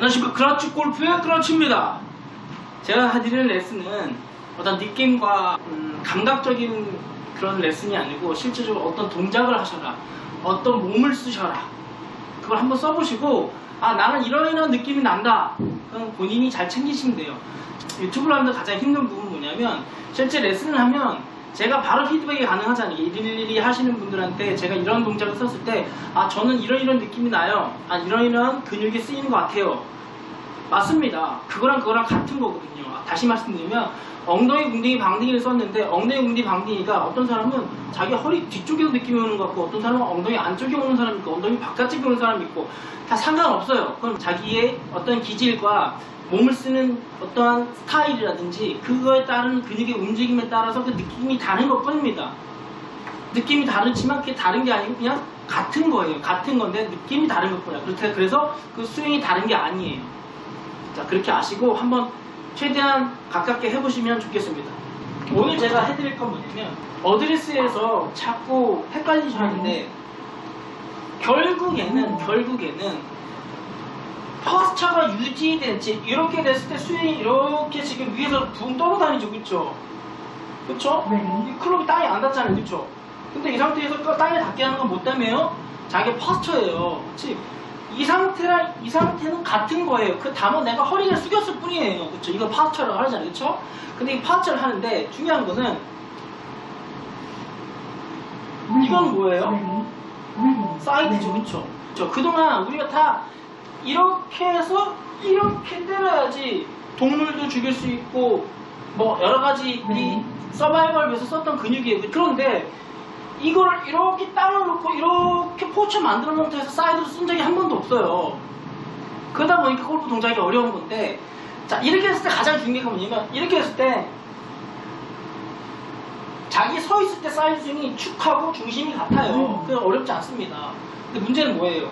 안녕하십니까. 크러치 골프의 크러치입니다. 제가 해드리는 레슨은 어떤 느낌과 감각적인 그런 레슨이 아니고 실제적으로 어떤 동작을 하셔라, 어떤 몸을 쓰셔라, 그걸 한번 써보시고 나는 이런 느낌이 난다, 그럼 본인이 잘 챙기시면 돼요. 유튜브를 하면서 가장 힘든 부분은 뭐냐면 실제 레슨을 하면 제가 바로 피드백이 가능하잖아요. 일일이 하시는 분들한테 제가 이런 동작을 썼을 때 저는 이런 느낌이 나요, 이런 근육이 쓰이는 것 같아요. 맞습니다. 그거랑 같은 거거든요. 다시 말씀드리면 엉덩이, 궁둥이, 방댕이를 썼는데 엉덩이, 궁둥이, 방댕이가 어떤 사람은 자기 허리 뒤쪽에서 느낌이 오는 것 같고, 어떤 사람은 엉덩이 안쪽에 오는 사람이 있고, 엉덩이 바깥쪽에 오는 사람이 있고, 다 상관없어요. 그럼 자기의 어떤 기질과 몸을 쓰는 어떠한 스타일이라든지 그거에 따른 근육의 움직임에 따라서 그 느낌이 다른 것 뿐입니다. 느낌이 다르지만 그게 다른 게 아니고 그냥 같은 거예요. 같은 건데 느낌이 다른 것 뿐이야. 그래서 그 스윙이 다른 게 아니에요. 자, 그렇게 아시고 한번 최대한 가깝게 해보시면 좋겠습니다. 오늘 제가 해드릴 건 뭐냐면 어드레스에서 자꾸 헷갈리시는데 결국에는 포스처가 유지된지 이렇게 됐을 때 스윙이 이렇게 지금 위에서 붕 떠다니죠, 그쵸? 그쵸? 이 클럽이 땅에 안 닿잖아요, 그쵸? 근데 이 상태에서 땅에 닿게 하는 건 뭐 때문에요? 자기 포스처예요. 그치? 이 상태는 같은 거예요. 다만 내가 허리를 숙였을 뿐이에요. 그쵸? 이거 파스처라고 하잖아요. 그쵸? 근데 이 파스처를 하는데 중요한 거는 이건 뭐예요? 사이드죠. 그쵸? 그동안 우리가 다 이렇게 해서 이렇게 때려야지 동물도 죽일 수 있고 뭐 여러가지 이 서바이벌 위해서 썼던 근육이에요. 그런데 이거를 이렇게 땅을 놓고 이렇게 포처 만들어 놓은 상태에서 사이드로 쓴 적이 한 번도 없어요. 그러다 보니까 골프 동작이 어려운 건데, 자, 이렇게 했을 때 가장 중요한 건 뭐냐면 이렇게 했을 때 자기 서 있을 때 사이드 스윙이 축하고 중심이 같아요. 그래서 어렵지 않습니다. 근데 문제는 뭐예요?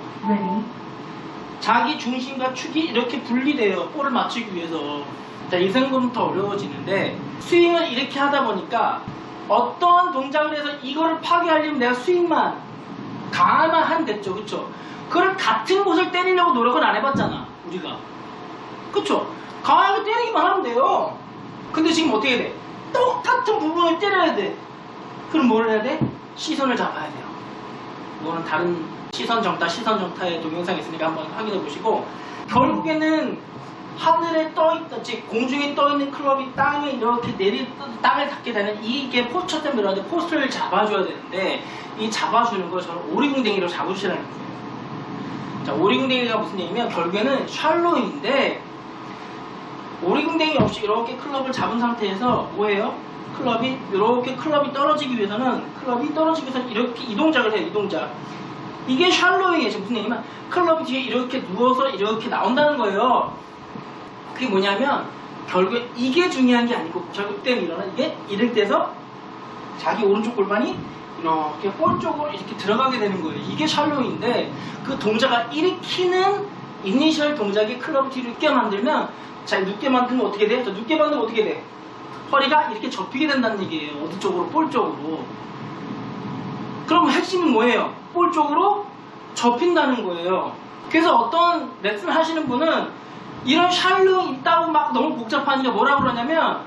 자기 중심과 축이 이렇게 분리돼요. 볼을 맞추기 위해서. 자, 이 생각부터 어려워지는데 스윙을 이렇게 하다 보니까 어떠한 동작을 해서 이거를 파괴하려면 내가 스윙만 강화만 하면 됐죠. 그쵸? 그걸 같은 곳을 때리려고 노력은 안 해봤잖아, 우리가. 그쵸? 강하게 때리기만 하면 돼요. 근데 지금 어떻게 돼? 똑같은 부분을 때려야 돼. 그럼 뭘 해야 돼? 시선을 잡아야 돼요. 이거는 다른 시선 정타의 동영상이 있으니까 한번 확인해 보시고, 결국에는 하늘에 떠있던, 즉 공중에 떠있는 클럽이 땅에 이렇게 땅을 닿게 되는 이게 포스처 때문에 그러는데 포스트를 잡아줘야 되는데, 이 잡아주는 걸 저는 오리궁뎅이로 잡으시라는 거예요. 자, 오리궁뎅이가 무슨 얘기냐면 결국에는 샬로잉인데, 오리궁뎅이 없이 이렇게 클럽을 잡은 상태에서 뭐예요? 이렇게 클럽이 떨어지기 위해서는 이렇게 이 동작을 해요. 이 동작. 이게 샬로잉이에요. 지금 무슨 얘기냐면 클럽이 뒤에 이렇게 누워서 이렇게 나온다는 거예요. 그게 뭐냐면 결국에 이게 중요한 게 아니고 결국 때문에 일어나는 이게 이럴 때서 자기 오른쪽 골반이 이렇게 볼 쪽으로 이렇게 들어가게 되는 거예요. 이게 샬로잉인데 그 동작을 일으키는 이니셜 동작이 클럽을 뒤로 눕게 만들면, 자, 눕게 만들면 어떻게 돼? 자, 눕게 만들면 어떻게 돼? 허리가 이렇게 접히게 된다는 얘기예요. 어디 쪽으로? 볼 쪽으로. 그럼 핵심은 뭐예요? 볼 쪽으로 접힌다는 거예요. 그래서 어떤 레슨을 하시는 분은 이런 샬로잉 있다고 막 너무 복잡하니까 뭐라고 그러냐면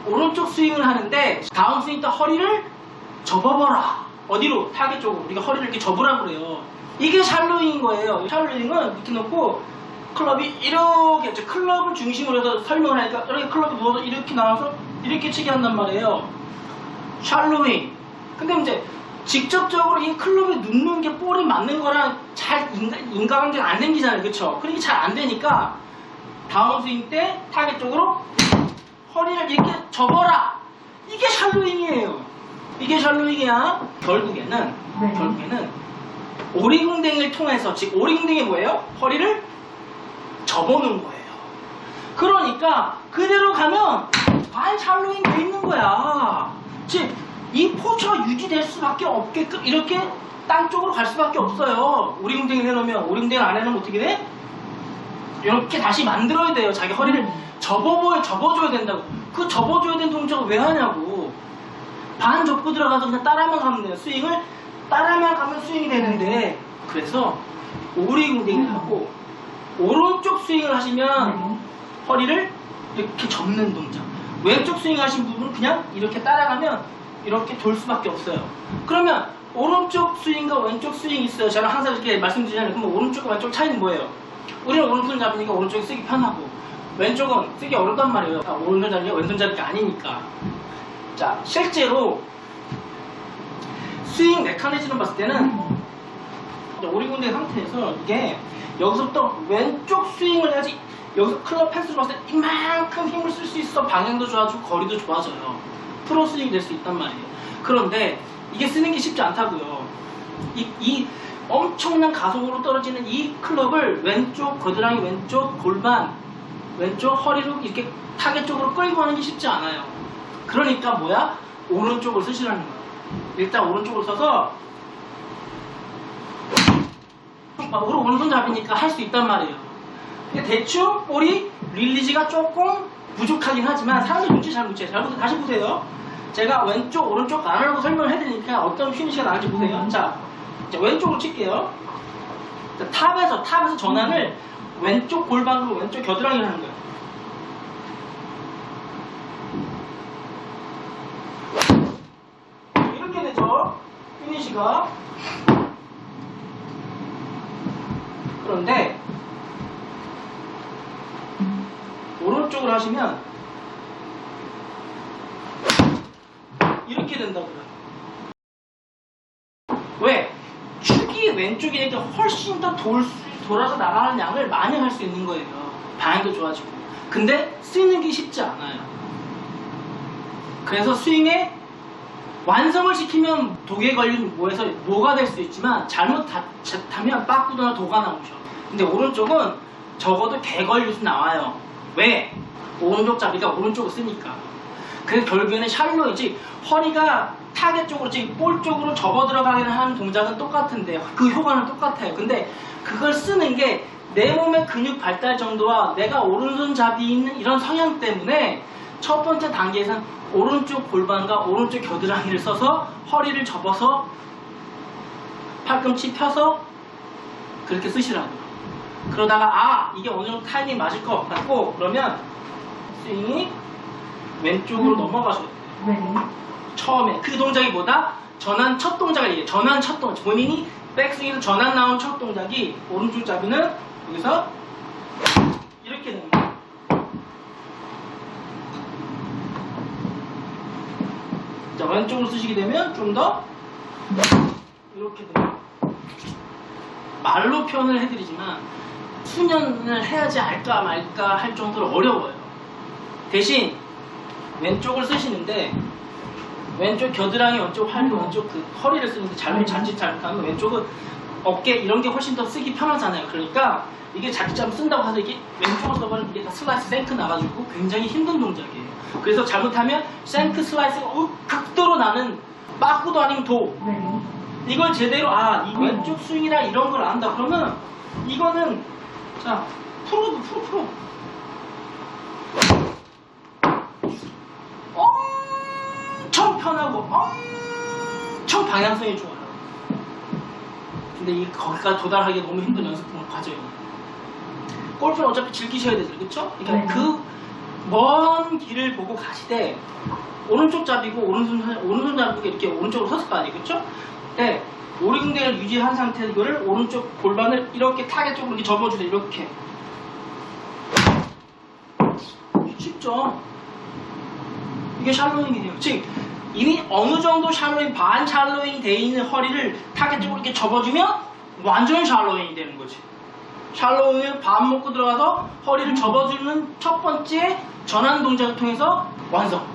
오른쪽 스윙을 하는데 다음 스윙 때 허리를 접어버라. 어디로? 타겟 쪽으로. 우리가 허리를 이렇게 접으라고 그래요. 이게 샬로잉인 거예요. 샬로잉은 이렇게 놓고 클럽이 이렇게, 클럽을 중심으로 해서 설명을 하니까 이렇게 클럽이 누워서 이렇게 나와서 이렇게 치게 한단 말이에요. 샬로잉. 근데 이제 직접적으로 이 클럽에 눕는 게 볼이 맞는 거랑 잘 인과관계가 안 생기잖아요. 그쵸? 그러니까 잘 안 되니까 다음 스윙 때 타겟 쪽으로 허리를 이렇게 접어라. 이게 샬로잉이에요. 이게 샬로잉이야. 결국에는 오리궁뎅이를 통해서, 즉 오리궁뎅이 뭐예요? 허리를 접어놓은 거예요. 그러니까 그대로 가면 반 샬로잉 돼 있는 거야. 즉 이 포즈가 유지될 수밖에 없게끔 이렇게 땅 쪽으로 갈 수밖에 없어요. 오리궁뎅이를 해놓으면, 오리궁뎅이를 안 해놓으면 어떻게 돼? 이렇게 다시 만들어야 돼요. 자기 허리를 접어줘야 된다고. 그 접어줘야 되는 동작을 왜 하냐고. 반 접고 들어가서 그냥 따라만 가면 돼요. 스윙을 따라만 가면 스윙이 되는데, 그래서 오리궁뎅이를 하고 오른쪽 스윙을 하시면 허리를 이렇게 접는 동작, 왼쪽 스윙 하신 부분은 그냥 이렇게 따라가면 이렇게 돌 수밖에 없어요. 그러면 오른쪽 스윙과 왼쪽 스윙이 있어요. 제가 항상 이렇게 말씀드리잖아요. 그럼 오른쪽과 왼쪽 차이는 뭐예요? 우리는 오른손 잡으니까 오른쪽이 쓰기 편하고, 왼쪽은 쓰기 어렵단 말이에요. 오른손 잡으니까 왼손 잡을 게 아니니까. 자, 실제로 스윙 메커니즘을 봤을 때는 오리군대 상태에서 이게 여기서부터 왼쪽 스윙을 해야지, 여기서 클럽 패스로 봤을 때 이만큼 힘을 쓸 수 있어. 방향도 좋아지고 거리도 좋아져요. 프로 스윙이 될 수 있단 말이에요. 그런데 이게 쓰는 게 쉽지 않다고요. 이 엄청난 가속으로 떨어지는 이 클럽을 왼쪽 겨드랑이, 왼쪽 골반, 왼쪽 허리로 이렇게 타겟 쪽으로 끌고 가는 게 쉽지 않아요. 그러니까 뭐야? 오른쪽을 쓰시라는 거예요. 일단 오른쪽을 써서 오른손 잡으니까 할 수 있단 말이에요. 근데 대충 볼이 릴리즈가 조금 부족하긴 하지만 사람들 눈치 잘 못 채요. 다시 보세요. 제가 왼쪽 오른쪽 안 하라고 설명을 해드리니까 어떤 피니시가 나올지 보세요. 자, 왼쪽으로 칠게요. 자, 탑에서 전환을 왼쪽 골반으로 왼쪽 겨드랑이를 하는 거예요. 이렇게 되죠. 피니시가. 그런데 오른쪽으로 하시면 이렇게 된다고요. 왜? 축이 왼쪽이니까 훨씬 더 돌아서 나가는 양을 많이 할 수 있는 거예요. 방향도 좋아지고. 근데 쓰는 게 쉽지 않아요. 그래서 스윙에 완성을 시키면 독에 걸린 뭐에서 뭐가 될 수 있지만 잘못하면 빠꾸도나 도가 나오죠. 근데 오른쪽은 적어도 개 걸려서 나와요. 왜? 오른쪽 잡이가 오른쪽을 쓰니까. 그래서 결국에는 샬로이지, 허리가 타겟 쪽으로, 즉 볼 쪽으로 접어 들어가기는 하는 동작은 똑같은데 그 효과는 똑같아요. 근데 그걸 쓰는 게 내 몸의 근육 발달 정도와 내가 오른손 잡이 있는 이런 성향 때문에 첫 번째 단계에서는 오른쪽 골반과 오른쪽 겨드랑이를 써서 허리를 접어서 팔꿈치 펴서 그렇게 쓰시라고요. 그러다가 이게 어느 정도 타이밍 맞을 것 같고 그러면 스윙이 왼쪽으로 넘어가셔야 돼요. 처음에 그 동작이 뭐다? 전환 첫 동작이에요. 전환 첫 동작. 본인이 백스윙에서 전환 나온 첫 동작이 오른쪽 잡이는 여기서 이렇게 되는 거예요. 자, 왼쪽으로 쓰시게 되면 좀 더 이렇게 돼요. 말로 표현을 해드리지만 수년을 해야지 알까 말까 할 정도로 어려워요. 대신 왼쪽을 쓰시는데 왼쪽 겨드랑이, 왼쪽 팔도, 왼쪽 그 허리를 쓰는데 자칫 잘못하면 왼쪽은 어깨 이런 게 훨씬 더 쓰기 편하잖아요. 그러니까 이게 자칫 잘못 쓴다고 해서 이게 왼쪽으로 써버리면 이게 다 슬라이스 생크 나가지고 굉장히 힘든 동작이에요. 그래서 잘못하면 생크 슬라이스가 극도로 나는 빠꾸도 아니면 도. 이걸 제대로 이 왼쪽 스윙이나 이런 걸 안다 그러면 이거는 자 프로 엄청 편하고 엄청 방향성이 좋아요. 근데 거기까지 도달하기 너무 힘든 연습 과정이에요. 골프는 어차피 즐기셔야 되죠, 그렇죠? 그러니까 그 먼 길을 보고 가시되 오른쪽 잡이고 오른손 잡이고 이렇게 오른쪽으로 섰을 거 아니에요, 그렇죠? 네, 오리궁뎅이를 유지한 상태에서 이거를 오른쪽 골반을 이렇게 타겟 쪽으로 이렇게 접어주세요. 이렇게 쉽죠? 이게 샬로잉이 돼요. 즉 이미 어느 정도 샬로잉, 반 샬로잉이 돼 있는 허리를 타겟 쪽으로 이렇게 접어주면 완전 샬로잉이 되는 거지. 샬로잉을 반 먹고 들어가서 허리를 접어주는 첫 번째 전환 동작을 통해서 완성.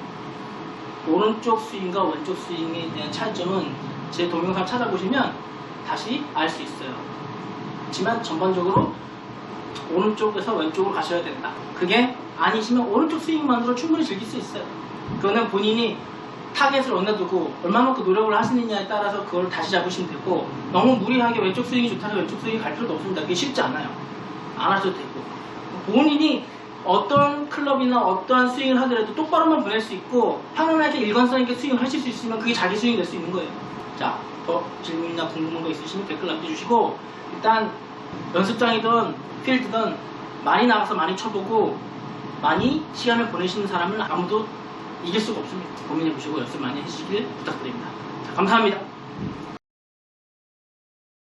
오른쪽 스윙과 왼쪽 스윙에 대한 차이점은 제 동영상 찾아보시면 다시 알 수 있어요. 하지만 전반적으로 오른쪽에서 왼쪽으로 가셔야 된다. 그게 아니시면 오른쪽 스윙만으로 충분히 즐길 수 있어요. 그거는 본인이 타겟을 어디다 두고 얼마만큼 노력을 하시느냐에 따라서 그걸 다시 잡으시면 되고, 너무 무리하게 왼쪽 스윙이 좋다고 왼쪽 스윙이 갈 필요도 없습니다. 그게 쉽지 않아요. 안 하셔도 되고, 본인이 어떤 클럽이나 어떠한 스윙을 하더라도 똑바로만 보낼 수 있고 편안하게 일관성 있게 스윙을 하실 수 있으면 그게 자기 스윙이 될 수 있는 거예요. 자, 더 질문이나 궁금한 거 있으시면 댓글 남겨주시고, 일단 연습장이든 필드든 많이 나가서 많이 쳐보고 많이 시간을 보내시는 사람은 아무도 이길 수가 없습니다. 고민해 보시고 연습 많이 해주시길 부탁드립니다. 자, 감사합니다.